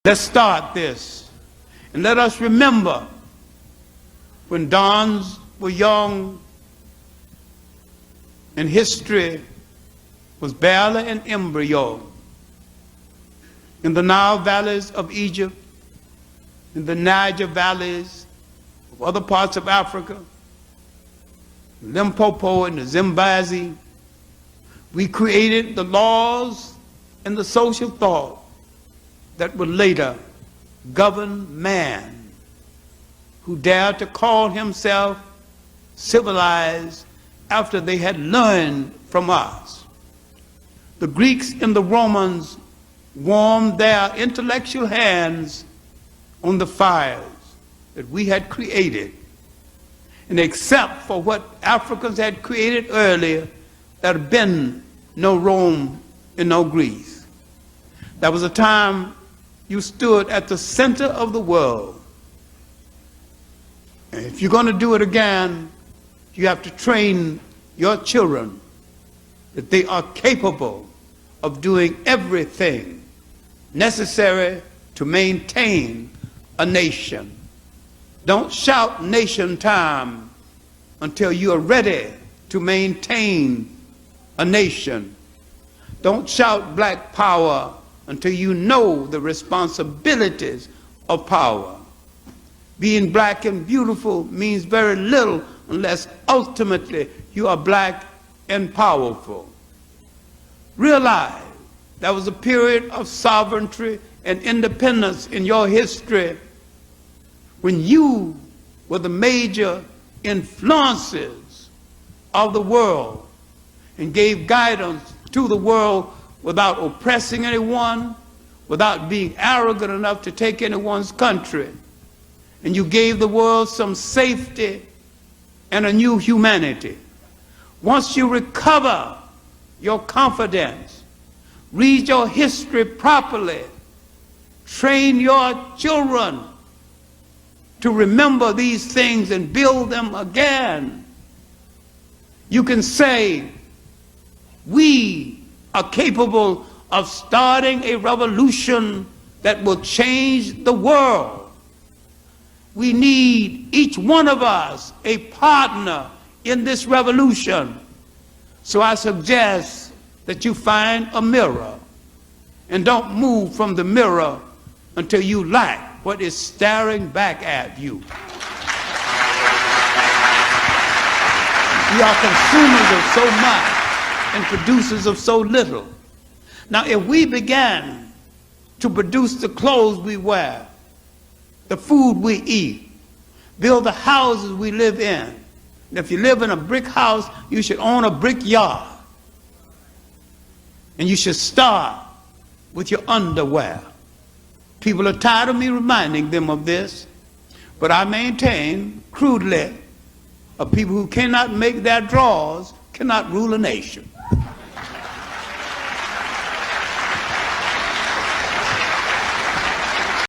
Let's start this. And let us remember when dons were young and history was barely an embryo. In the Nile valleys of Egypt, in the Niger valleys of other parts of Africa, Limpopo and the Zimbabwe, we created the laws and the social thought that would later govern man, who dared to call himself civilized after they had learned from us. The Greeks and the Romans warmed their intellectual hands on the fires that we had created. And except for what Africans had created earlier, there had been no Rome and no Greece. There was a time you stood at the center of the world. And if you're going to do it again, you have to train your children that they are capable of doing everything necessary to maintain a nation. Don't shout nation time until you are ready to maintain a nation. Don't shout black power until you know the responsibilities of power. Being black and beautiful means very little unless ultimately you are black and powerful. Realize there was a period of sovereignty and independence in your history when you were the major influences of the world and gave guidance to the world without oppressing anyone, without being arrogant enough to take anyone's country. And you gave the world some safety and a new humanity. Once you recover your confidence, read your history properly, train your children to remember these things and build them again, you can say, we are capable of starting a revolution that will change the world. We need, each one of us, a partner in this revolution. So I suggest that you find a mirror and don't move from the mirror until you like what is staring back at you. We are consumers of so much and producers of so little. Now, if we began to produce the clothes we wear, the food we eat, build the houses we live in, and if you live in a brick house, you should own a brick yard. And you should start with your underwear. People are tired of me reminding them of this, but I maintain crudely, of people who cannot make their drawers cannot rule a nation.